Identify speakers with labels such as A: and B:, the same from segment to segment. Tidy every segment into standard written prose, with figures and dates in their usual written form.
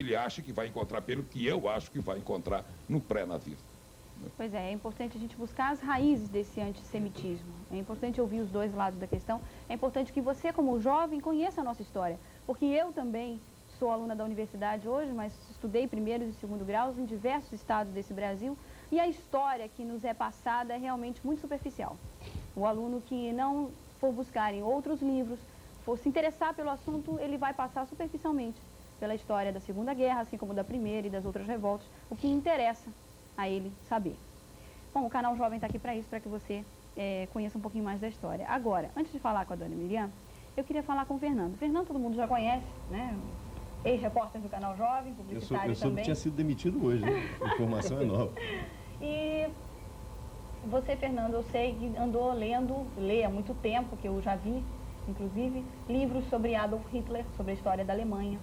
A: ele acha que vai encontrar, pelo que eu acho que vai encontrar no pré-nazismo.
B: Pois é importante a gente buscar as raízes desse antissemitismo. É importante ouvir os dois lados da questão. É importante que você, como jovem, conheça a nossa história. Porque eu também sou aluna da universidade hoje, mas estudei primeiros e segundo graus em diversos estados desse Brasil. E a história que nos é passada é realmente muito superficial. O aluno que não for buscar em outros livros, for se interessar pelo assunto, ele vai passar superficialmente pela história da Segunda Guerra, assim como da Primeira e das outras revoltas, o que interessa a ele saber. Bom, o canal Jovem está aqui para isso, para que você conheça um pouquinho mais da história. Agora, antes de falar com a dona Miriam, eu queria falar com o Fernando. O Fernando todo mundo já conhece, né? Ex-repórter do canal Jovem, publicitário
C: eu soube
B: também.
C: Que tinha sido demitido hoje, né? A informação é nova.
B: E você, Fernando, eu sei que andou lê há muito tempo, que eu já vi, inclusive, livros sobre Adolf Hitler, sobre a história da Alemanha.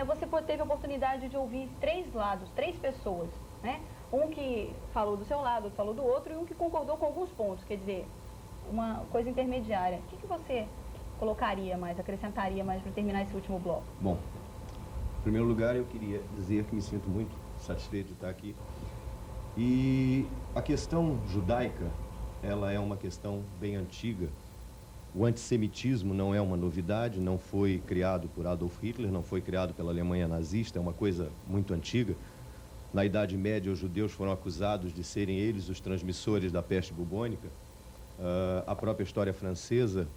B: Você teve a oportunidade de ouvir três lados, três pessoas, né? Um que falou do seu lado, outro falou do outro, e um que concordou com alguns pontos, quer dizer, uma coisa intermediária. O que você colocaria mais, acrescentaria mais para terminar esse último bloco?
C: Bom, em primeiro lugar eu queria dizer que me sinto muito satisfeito de estar aqui. E a questão judaica, ela é uma questão bem antiga. O antissemitismo não é uma novidade, não foi criado por Adolf Hitler, não foi criado pela Alemanha nazista, é uma coisa muito antiga. Na Idade Média, os judeus foram acusados de serem eles os transmissores da peste bubônica. A própria história francesa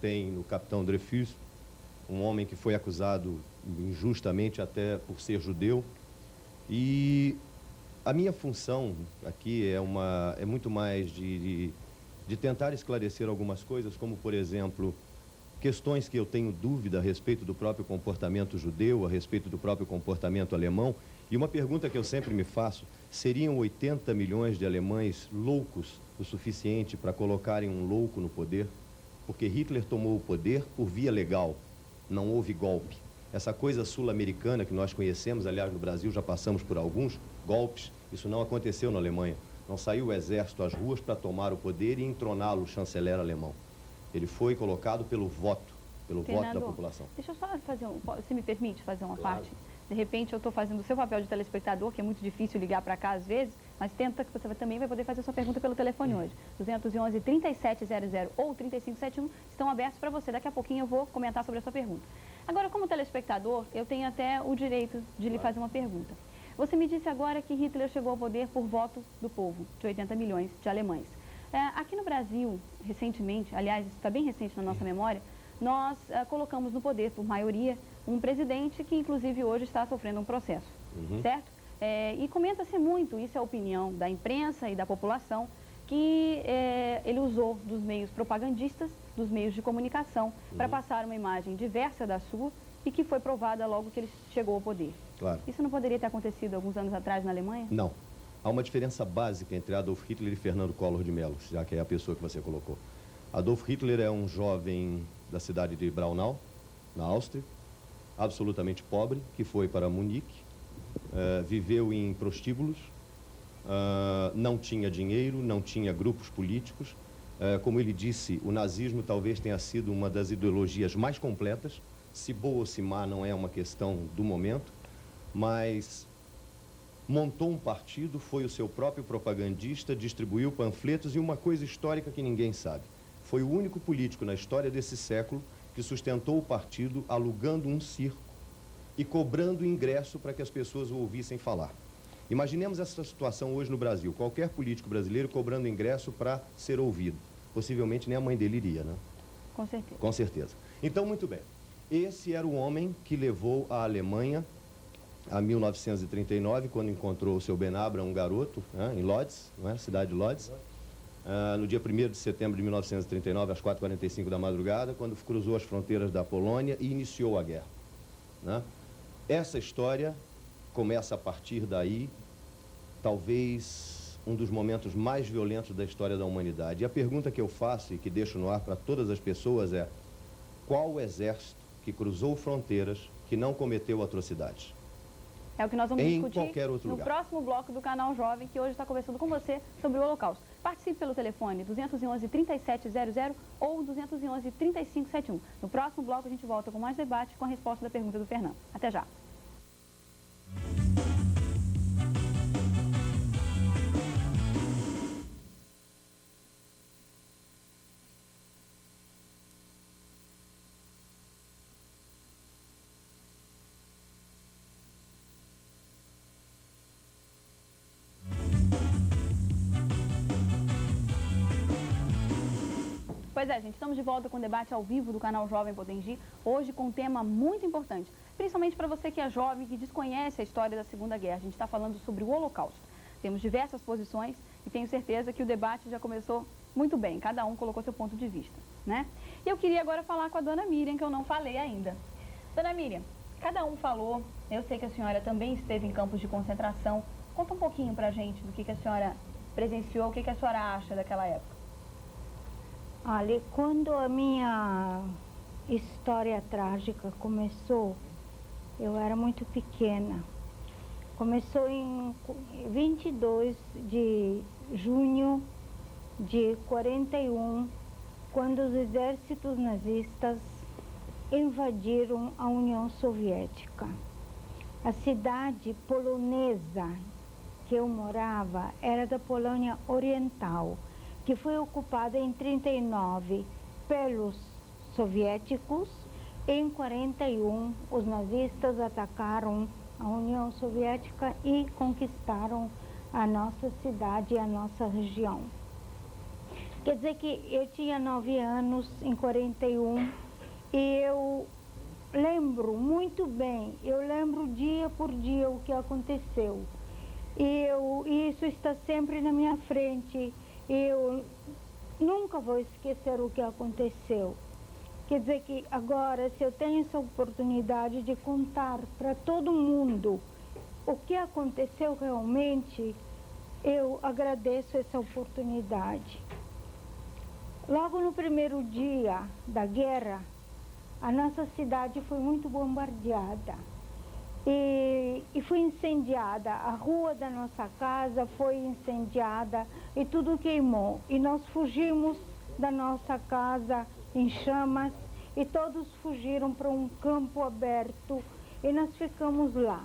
C: tem no Capitão Dreyfus um homem que foi acusado injustamente até por ser judeu. E a minha função aqui é muito mais de tentar esclarecer algumas coisas, como, por exemplo, questões que eu tenho dúvida a respeito do próprio comportamento judeu, a respeito do próprio comportamento alemão. E uma pergunta que eu sempre me faço: seriam 80 milhões de alemães loucos o suficiente para colocarem um louco no poder? Porque Hitler tomou o poder por via legal, não houve golpe. Essa coisa sul-americana que nós conhecemos, aliás, no Brasil já passamos por alguns golpes, isso não aconteceu na Alemanha. Não saiu o exército às ruas para tomar o poder e entroná-lo, o chanceler alemão. Ele foi colocado pelo voto da população.
B: Deixa eu só fazer se me permite fazer uma parte. De repente eu estou fazendo o seu papel de telespectador, que é muito difícil ligar para cá às vezes, mas tenta que você também vai poder fazer sua pergunta pelo telefone hoje. 211-3700 ou 3571 estão abertos para você. Daqui a pouquinho eu vou comentar sobre a sua pergunta. Agora, como telespectador, eu tenho até o direito de lhe fazer uma pergunta. Você me disse agora que Hitler chegou ao poder por voto do povo, de 80 milhões de alemães. Aqui no Brasil, recentemente, aliás, isso está bem recente na nossa memória, nós colocamos no poder, por maioria, um presidente que, inclusive, hoje está sofrendo um processo, certo? E comenta-se muito, isso é a opinião da imprensa e da população, que ele usou dos meios propagandistas, dos meios de comunicação, para passar uma imagem diversa da sua e que foi provada logo que ele chegou ao poder.
C: Claro.
B: Isso não poderia ter acontecido alguns anos atrás na Alemanha?
C: Não. Há uma diferença básica entre Adolf Hitler e Fernando Collor de Mello, já que é a pessoa que você colocou. Adolf Hitler é um jovem da cidade de Braunau, na Áustria, absolutamente pobre, que foi para Munique, viveu em prostíbulos, não tinha dinheiro, não tinha grupos políticos. Como ele disse, o nazismo talvez tenha sido uma das ideologias mais completas. Se boa ou se má não é uma questão do momento, mas montou um partido, foi o seu próprio propagandista, distribuiu panfletos, e uma coisa histórica que ninguém sabe: foi o único político na história desse século que sustentou o partido alugando um circo e cobrando ingresso para que as pessoas o ouvissem falar. Imaginemos essa situação hoje no Brasil: qualquer político brasileiro cobrando ingresso para ser ouvido. Possivelmente nem a mãe dele iria, né?
B: Com certeza.
C: Com certeza. Então, muito bem. Esse era o homem que levou a Alemanha a 1939, quando encontrou o seu Benabra, um garoto, em Lodz, cidade de Lodz, no dia 1º de setembro de 1939, às 4h45 da madrugada, quando cruzou as fronteiras da Polônia e iniciou a guerra. Essa história começa a partir daí, talvez um dos momentos mais violentos da história da humanidade. E a pergunta que eu faço e que deixo no ar para todas as pessoas é: qual o exército que cruzou fronteiras que não cometeu atrocidades?
B: É o que nós vamos discutir
C: qualquer outro
B: no
C: lugar.
B: próximo bloco do Canal Jovem, que hoje está conversando com você sobre o Holocausto. Participe pelo telefone 211-3700 ou 211-3571. No próximo bloco a gente volta com mais debate com a resposta da pergunta do Fernando. Até já. Pois é, gente, estamos de volta com o debate ao vivo do canal Jovem Potengi, hoje com um tema muito importante, principalmente para você que é jovem, que desconhece a história da Segunda Guerra. A gente está falando sobre o Holocausto. Temos diversas posições e tenho certeza que o debate já começou muito bem, cada um colocou seu ponto de vista, né? E eu queria agora falar com a dona Miriam, que eu não falei ainda. Dona Miriam, cada um falou, eu sei que a senhora também esteve em campos de concentração. Conta um pouquinho pra gente do que a senhora presenciou, o que a senhora acha daquela época.
D: Olha, quando a minha história trágica começou, eu era muito pequena. Começou em 22 de junho de 41, quando os exércitos nazistas invadiram a União Soviética. A cidade polonesa que eu morava era da Polônia Oriental, que foi ocupada em 39 pelos soviéticos. Em 41, os nazistas atacaram a União Soviética e conquistaram a nossa cidade e a nossa região. Quer dizer que eu tinha 9 anos em 41 e eu lembro muito bem, eu lembro dia por dia o que aconteceu. E isso está sempre na minha frente. Eu nunca vou esquecer o que aconteceu. Quer dizer que agora, se eu tenho essa oportunidade de contar para todo mundo o que aconteceu realmente, eu agradeço essa oportunidade. Logo no primeiro dia da guerra, a nossa cidade foi muito bombardeada. E foi incendiada, a rua da nossa casa foi incendiada e tudo queimou. E nós fugimos da nossa casa em chamas e todos fugiram para um campo aberto e nós ficamos lá.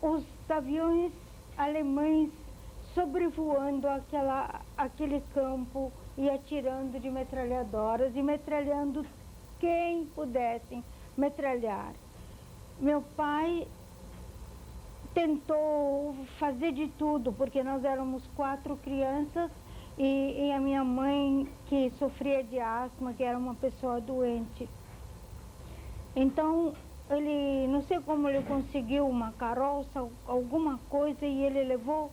D: Os aviões alemães sobrevoando aquele campo e atirando de metralhadoras e metralhando quem pudessem metralhar. Meu pai tentou fazer de tudo, porque nós éramos 4 crianças e a minha mãe, que sofria de asma, que era uma pessoa doente. Então, não sei como ele conseguiu uma carroça, alguma coisa, e ele levou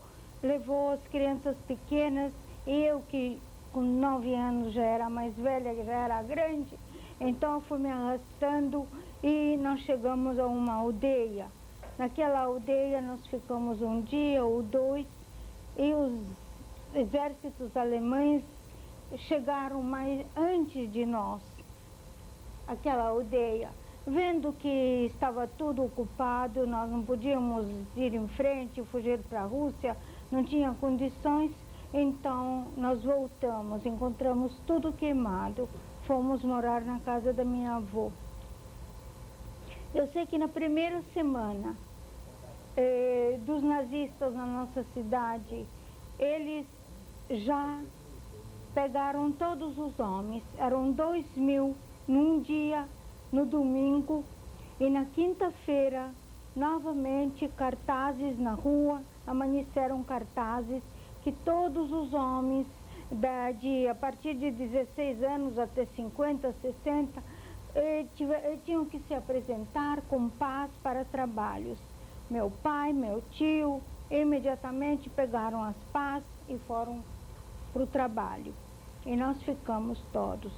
D: as crianças pequenas, e eu que com 9 anos já era mais velha, já era grande, então eu fui me arrastando e nós chegamos a uma aldeia. Naquela aldeia nós ficamos um dia ou 2 e os exércitos alemães chegaram mais antes de nós, aquela aldeia. Vendo que estava tudo ocupado, nós não podíamos ir em frente, fugir para a Rússia, não tinha condições, então nós voltamos, encontramos tudo queimado, fomos morar na casa da minha avó. Eu sei que na primeira semana dos nazistas na nossa cidade, eles já pegaram todos os homens, eram 2.000 num dia, no domingo, e na quinta-feira, novamente, cartazes na rua, amanheceram cartazes que todos os homens, a partir de 16 anos até 50, 60, tinham que se apresentar com paz para trabalhos. Meu pai, meu tio, imediatamente pegaram as pás e foram para o trabalho. E nós ficamos todos.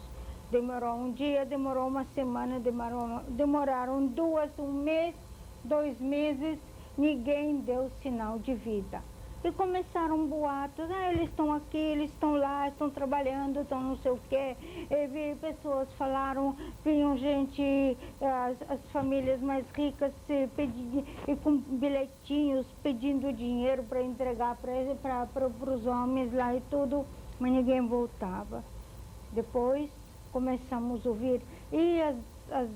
D: Demorou um dia, demorou uma semana, demoraram 2, 1 mês, 2 meses, ninguém deu sinal de vida. E começaram boatos, eles estão aqui, eles estão lá, estão trabalhando, estão não sei o quê. E vi pessoas falaram, vinham gente, as famílias mais ricas e com bilhetinhos pedindo dinheiro para entregar para os homens lá e tudo, mas ninguém voltava. Depois começamos a ouvir, e as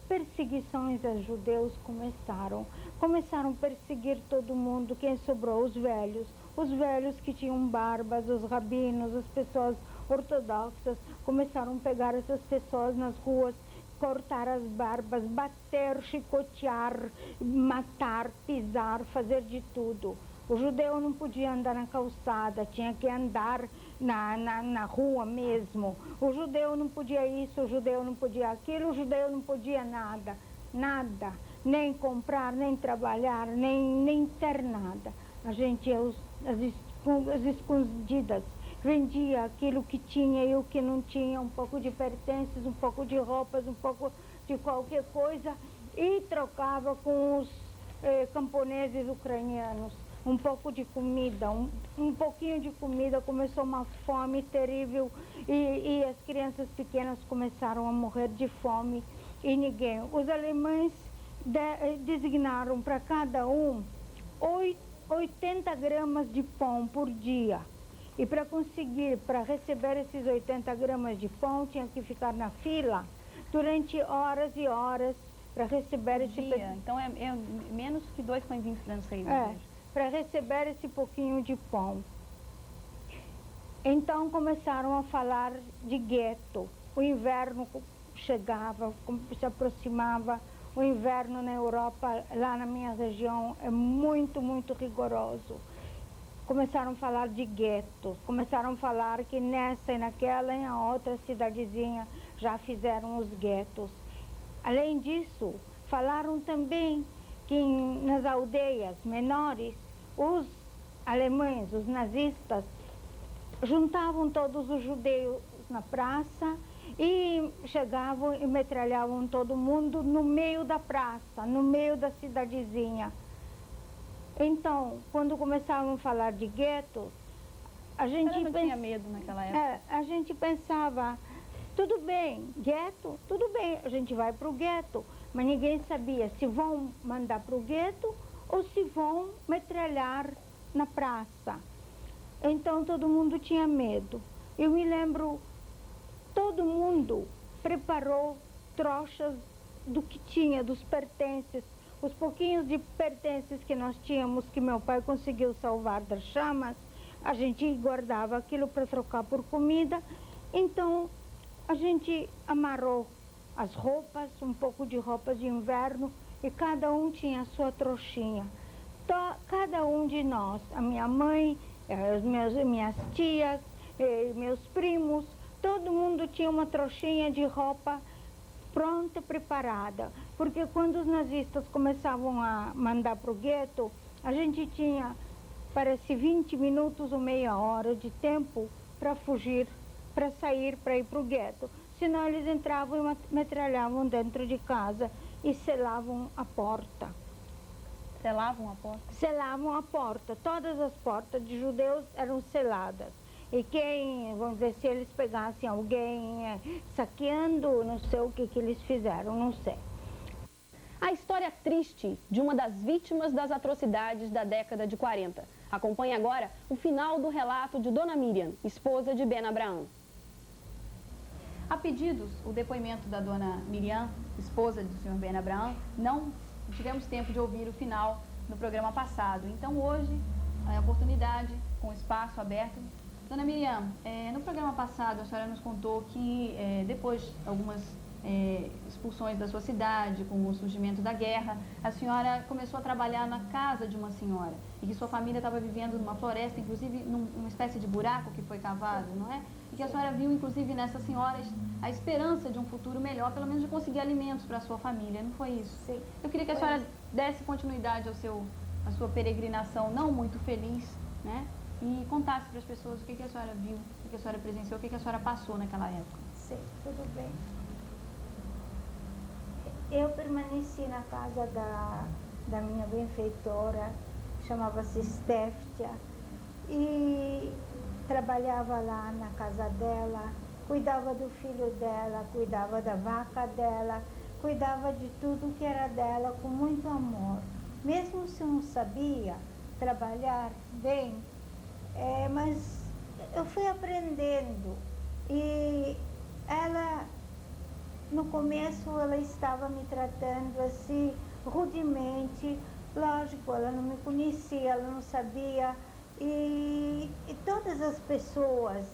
D: perseguições aos judeus começaram a perseguir todo mundo, quem sobrou, os velhos que tinham barbas, os rabinos, as pessoas ortodoxas, começaram a pegar essas pessoas nas ruas, cortar as barbas, bater, chicotear, matar, pisar, fazer de tudo. O judeu não podia andar na calçada, tinha que andar na rua mesmo. O judeu não podia isso, o judeu não podia aquilo, o judeu não podia nada, nada. Nem comprar, nem trabalhar, nem ter nada. A gente ia às escondidas, vendia aquilo que tinha e o que não tinha, um pouco de pertences, um pouco de roupas, um pouco de qualquer coisa, e trocava com os camponeses ucranianos. Um pouco de comida, um pouquinho de comida, começou uma fome terrível e as crianças pequenas começaram a morrer de fome e ninguém. Os alemães designaram para cada um 80 gramas de pão por dia. E para receber esses 80 gramas de pão, tinha que ficar na fila durante horas e horas para receber esse
B: dia. Então é menos que 2 pãezinhos franceses.
D: Para receber esse pouquinho de pão. Então começaram a falar de gueto. O inverno chegava, se aproximava. O inverno na Europa, lá na minha região, é muito, muito rigoroso. Começaram a falar de guetos, começaram a falar que nessa e naquela e na outra cidadezinha já fizeram os guetos. Além disso, falaram também que nas aldeias menores, os alemães, os nazistas, juntavam todos os judeus na praça e chegavam e metralhavam todo mundo no meio da praça, no meio da cidadezinha. Então, quando começavam a falar de guetos, a gente
B: não tinha medo naquela época?
D: A gente pensava, tudo bem, gueto, tudo bem, a gente vai para o gueto, mas ninguém sabia se vão mandar para o gueto ou se vão metralhar na praça. Então todo mundo tinha medo. Eu me lembro, todo mundo preparou trouxas do que tinha, dos pertences, os pouquinhos de pertences que nós tínhamos, que meu pai conseguiu salvar das chamas, a gente guardava aquilo para trocar por comida. Então a gente amarrou as roupas, um pouco de roupas de inverno, e cada um tinha a sua trouxinha. Cada um de nós, a minha mãe, minhas tias, meus primos, todo mundo tinha uma trouxinha de roupa pronta, preparada. Porque quando os nazistas começavam a mandar para o gueto, a gente tinha, parece, 20 minutos ou meia hora de tempo para fugir, para sair, para ir para o gueto. Senão eles entravam e metralhavam dentro de casa e selavam a porta.
B: Selavam a porta? Selavam
D: a porta. Todas as portas de judeus eram seladas. E quem, vamos dizer, se eles pegassem alguém saqueando, não sei o que eles fizeram, não sei.
E: A história triste de uma das vítimas das atrocidades da década de 40. Acompanhe agora o final do relato de Dona Miriam, esposa de Ben Abraham.
B: A pedidos, o depoimento da Dona Miriam, esposa do Sr. Ben Abraham, não tivemos tempo de ouvir o final no programa passado. Então hoje, a oportunidade, com o espaço aberto. Dona Miriam, no programa passado a senhora nos contou que depois de algumas expulsões da sua cidade, com o surgimento da guerra, a senhora começou a trabalhar na casa de uma senhora e que sua família estava vivendo numa floresta, inclusive numa espécie de buraco que foi cavado, não é? E que a senhora viu, inclusive, nessas senhoras a esperança de um futuro melhor, pelo menos de conseguir alimentos para a sua família, não foi isso?
D: Sim.
B: Eu queria que a senhora desse continuidade à sua peregrinação não muito feliz, né? E contasse para as pessoas o que a senhora viu, o que a senhora presenciou, o que a senhora passou naquela época.
D: Sim, tudo bem. Eu permaneci na casa da minha benfeitora, chamava-se Steftia, e trabalhava lá na casa dela, cuidava do filho dela, cuidava da vaca dela, cuidava de tudo que era dela com muito amor. Mesmo se eu não sabia trabalhar bem, mas eu fui aprendendo. E ela, no começo, ela estava me tratando assim, rudemente. Lógico, ela não me conhecia, ela não sabia. E todas as pessoas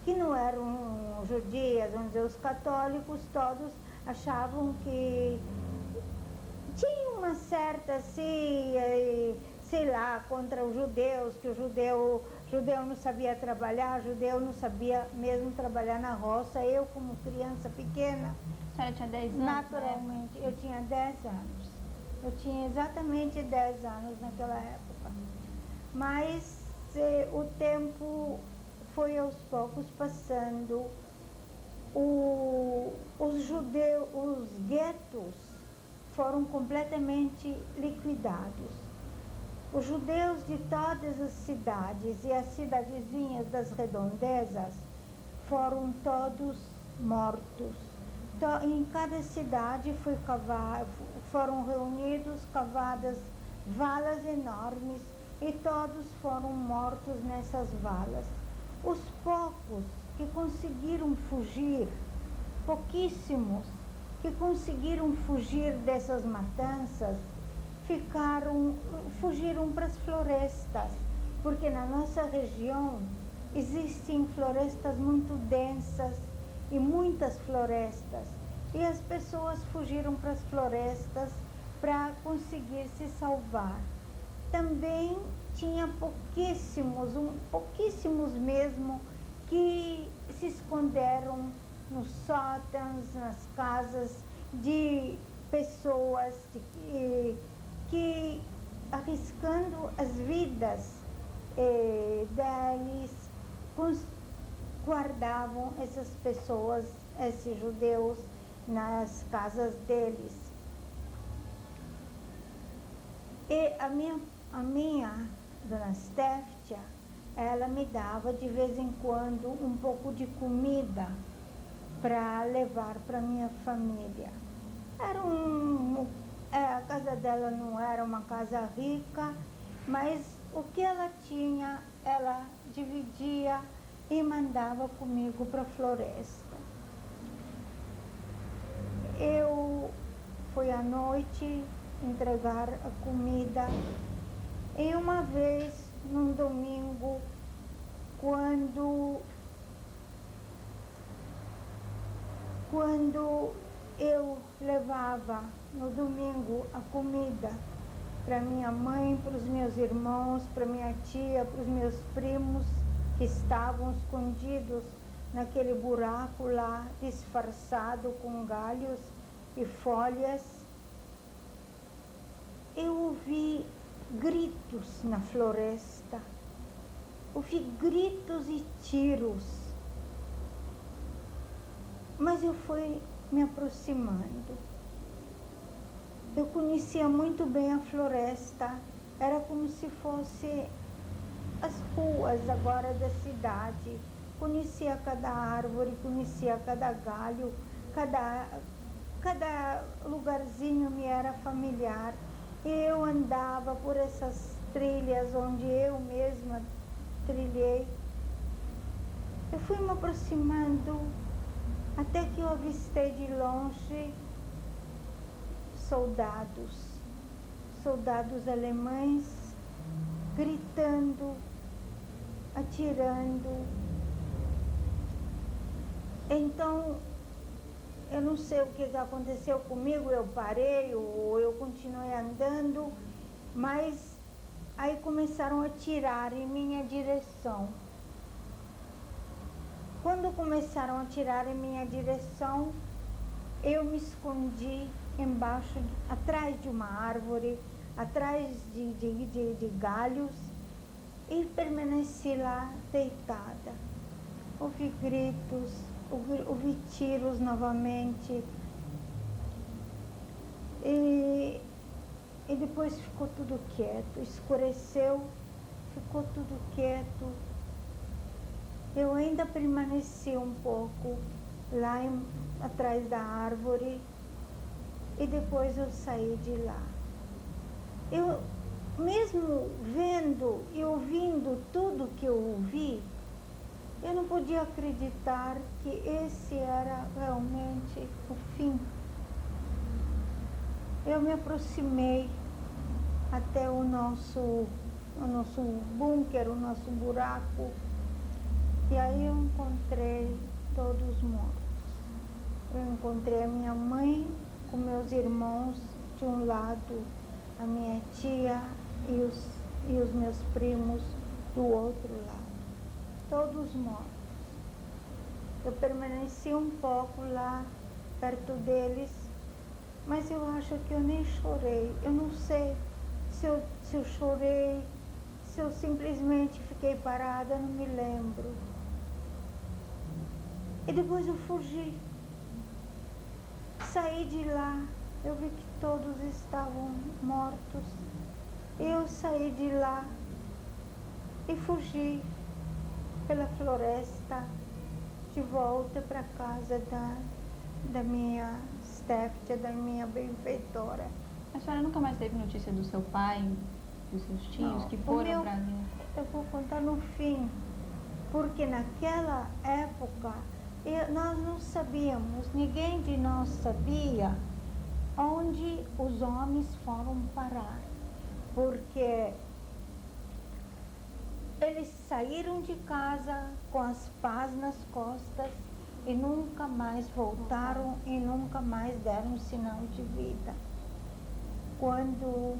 D: que não eram judias, vamos dizer, os católicos, todos achavam que tinha uma certa, assim, sei lá, contra os judeus, que o judeu Judeu não sabia trabalhar, judeu não sabia mesmo trabalhar na roça. Eu, como criança pequena,
B: A senhora tinha 10 anos?
D: naturalmente, eu tinha 10 anos. Eu tinha exatamente 10 anos naquela época. Mas o tempo foi aos poucos passando. Os guetos foram completamente liquidados. Os judeus de todas as cidades e as cidadezinhas das redondezas foram todos mortos. Em cada cidade foram reunidos, cavadas valas enormes e todos foram mortos nessas valas. Os poucos que conseguiram fugir, pouquíssimos que conseguiram fugir dessas matanças, fugiram para as florestas, porque na nossa região existem florestas muito densas e muitas florestas, e as pessoas fugiram para as florestas para conseguir se salvar. Também tinha pouquíssimos mesmo, que se esconderam nos sótãos, nas casas de pessoas que arriscando as vidas deles, guardavam essas pessoas, esses judeus, nas casas deles. E a minha dona Steftia, ela me dava de vez em quando um pouco de comida para levar para minha família. A casa dela não era uma casa rica, mas o que ela tinha, ela dividia e mandava comigo para a floresta. Eu fui à noite entregar a comida e uma vez, num domingo, quando eu levava no domingo a comida para minha mãe, para os meus irmãos, para minha tia, para os meus primos que estavam escondidos naquele buraco lá, disfarçado com galhos e folhas, eu ouvi gritos na floresta, ouvi gritos e tiros, mas eu fui me aproximando. Eu conhecia muito bem a floresta, era como se fosse as ruas agora da cidade. Conhecia cada árvore, conhecia cada galho, cada lugarzinho me era familiar. Eu andava por essas trilhas onde eu mesma trilhei. Eu fui me aproximando até que eu avistei de longe soldados alemães gritando, atirando. Então, eu não sei o que aconteceu comigo, eu parei ou eu continuei andando, mas aí começaram a atirar em minha direção. Quando começaram a atirar em minha direção, eu me escondi atrás de uma árvore, atrás de galhos, e permaneci lá deitada. Ouvi gritos, ouvi tiros novamente, e depois ficou tudo quieto, escureceu, ficou tudo quieto. Eu ainda permaneci um pouco lá atrás da árvore e depois eu saí de lá. Eu, mesmo vendo e ouvindo tudo que eu ouvi, eu não podia acreditar que esse era realmente o fim. Eu me aproximei até o nosso bunker, o nosso buraco, e aí eu encontrei todos mortos. Eu encontrei a minha mãe com meus irmãos de um lado, a minha tia e os meus primos do outro lado, todos mortos. Eu permaneci um pouco lá, perto deles, mas eu acho que eu nem chorei. Eu não sei se eu chorei, se eu simplesmente fiquei parada, não me lembro. E depois eu fugi. Saí de lá, eu vi que todos estavam mortos. Eu saí de lá e fugi pela floresta de volta para casa da minha Steftia, da minha benfeitora.
B: A senhora nunca mais teve notícia do seu pai, dos seus tios
D: Não,
B: que
D: o
B: foram
D: meu-
B: para Brasil?
D: Eu vou contar no fim, porque naquela época nós não sabíamos, ninguém de nós sabia onde os homens foram parar, porque eles saíram de casa com as pás nas costas e nunca mais voltaram e nunca mais deram um sinal de vida. Quando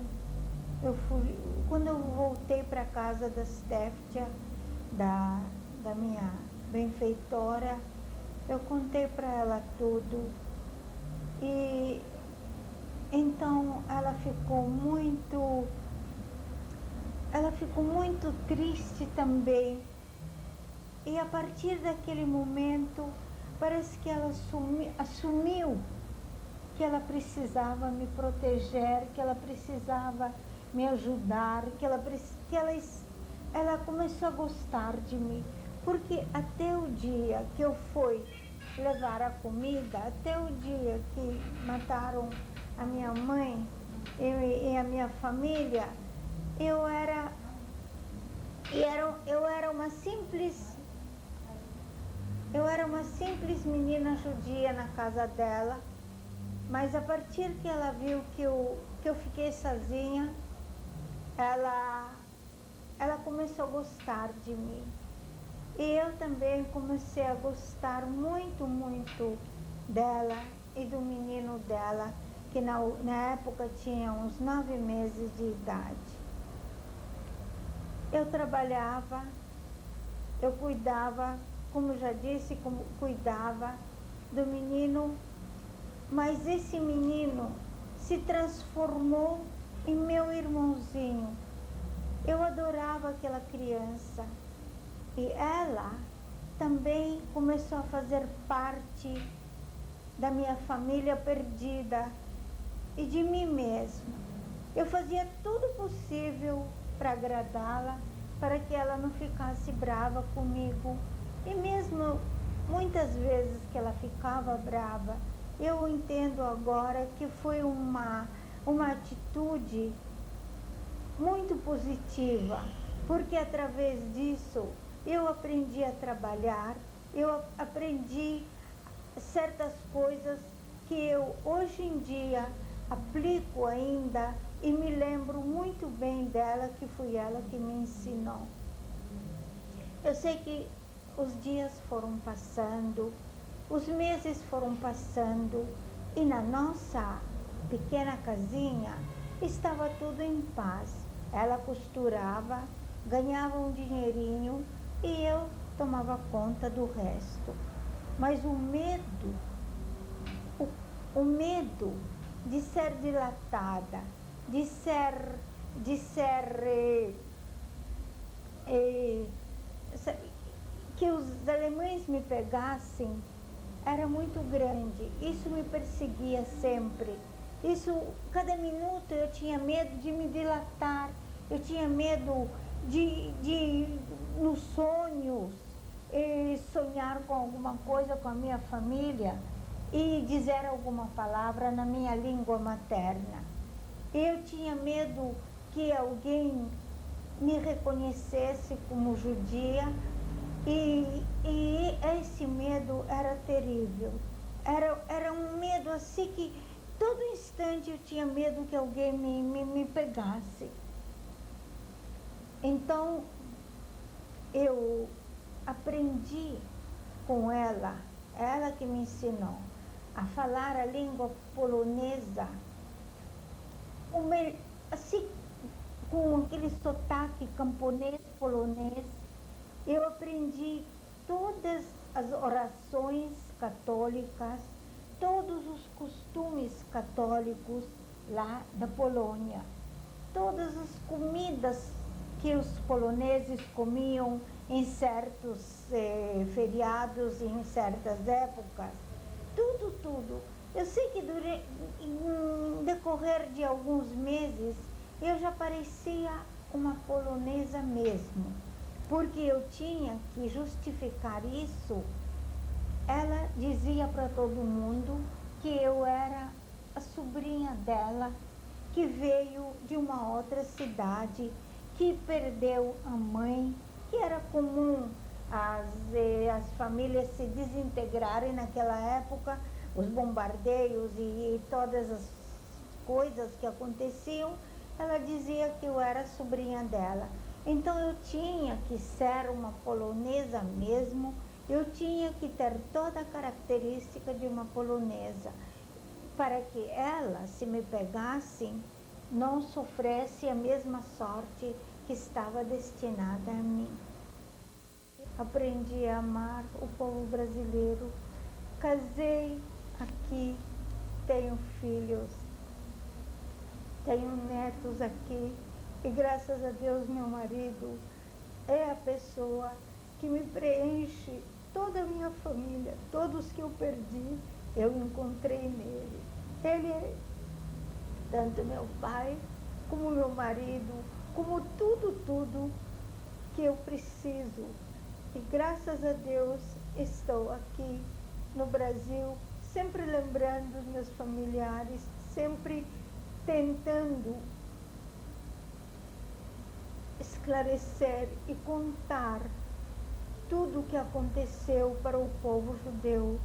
D: eu voltei para casa da Steftia, da minha benfeitora, eu contei para ela tudo. E então ela ficou muito triste também. E a partir daquele momento, parece que ela assumiu que ela precisava me proteger, que ela precisava me ajudar, ela começou a gostar de mim. Porque até o dia que eu fui levar a comida, até o dia que mataram a minha mãe e a minha família, eu era uma simples menina judia na casa dela, mas a partir que ela viu que eu fiquei sozinha, ela começou a gostar de mim. E eu também comecei a gostar muito, muito dela e do menino dela, que na época tinha uns 9 meses de idade. Eu trabalhava, eu cuidava, como já disse, cuidava do menino, mas esse menino se transformou em meu irmãozinho. Eu adorava aquela criança. E ela também começou a fazer parte da minha família perdida e de mim mesma. Eu fazia tudo possível para agradá-la, para que ela não ficasse brava comigo. E mesmo muitas vezes que ela ficava brava, eu entendo agora que foi uma atitude muito positiva, porque através disso eu aprendi a trabalhar, eu aprendi certas coisas que eu hoje em dia aplico ainda e me lembro muito bem dela, que foi ela que me ensinou. Eu sei que os dias foram passando, os meses foram passando e na nossa pequena casinha estava tudo em paz. Ela costurava, ganhava um dinheirinho e eu tomava conta do resto. Mas o medo de ser dilatada, que os alemães me pegassem, era muito grande. Isso me perseguia sempre. Cada minuto eu tinha medo de me dilatar, eu tinha medo de nos sonhos, sonhar com alguma coisa com a minha família e dizer alguma palavra na minha língua materna. Eu tinha medo que alguém me reconhecesse como judia e esse medo era terrível. Era um medo assim que todo instante eu tinha medo que alguém me pegasse. Então, eu aprendi com ela que me ensinou a falar a língua polonesa, assim, com aquele sotaque camponês, polonês. Eu aprendi todas as orações católicas, todos os costumes católicos lá da Polônia. Todas as comidas que os poloneses comiam em certos feriados, em certas épocas. Tudo. Eu sei que em decorrer de alguns meses, eu já parecia uma polonesa mesmo, porque eu tinha que justificar isso. Ela dizia para todo mundo que eu era a sobrinha dela, que veio de uma outra cidade, que perdeu a mãe, que era comum as famílias se desintegrarem naquela época, os bombardeios e todas as coisas que aconteciam. Ela dizia que eu era sobrinha dela. Então eu tinha que ser uma polonesa mesmo, eu tinha que ter toda a característica de uma polonesa, para que ela, se me pegasse, não sofresse a mesma sorte que estava destinada a mim. Aprendi a amar o povo brasileiro, casei aqui, tenho filhos, tenho netos aqui, e graças a Deus meu marido é a pessoa que me preenche toda a minha família, todos que eu perdi, eu encontrei nele. Ele é tanto meu pai, como meu marido, como tudo que eu preciso. E graças a Deus estou aqui no Brasil, sempre lembrando os meus familiares, sempre tentando esclarecer e contar tudo o que aconteceu para o povo judeu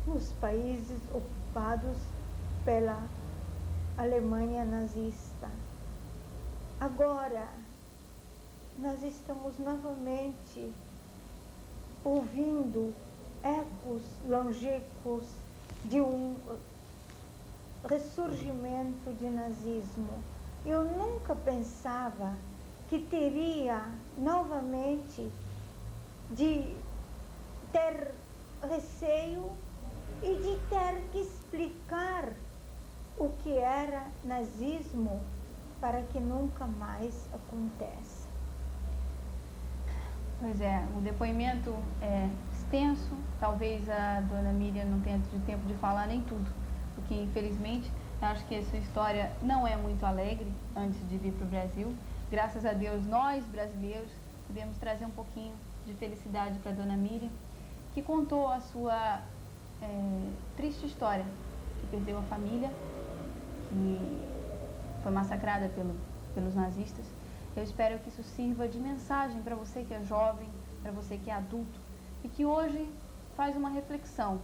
D: nos países ocupados pela Alemanha nazista. Agora, nós estamos novamente ouvindo ecos longínquos de um ressurgimento de nazismo. Eu nunca pensava que teria novamente de ter receio e de ter que explicar o que era nazismo para que nunca mais aconteça.
B: Pois é, o depoimento é extenso, talvez a dona Miriam não tenha tido tempo de falar nem tudo, porque infelizmente eu acho que a sua história não é muito alegre antes de vir para o Brasil. Graças a Deus, nós brasileiros pudemos trazer um pouquinho de felicidade para a dona Miriam, que contou a sua triste história, que perdeu a família, que foi massacrada pelos nazistas. Eu espero que isso sirva de mensagem para você que é jovem, para você que é adulto e que hoje faz uma reflexão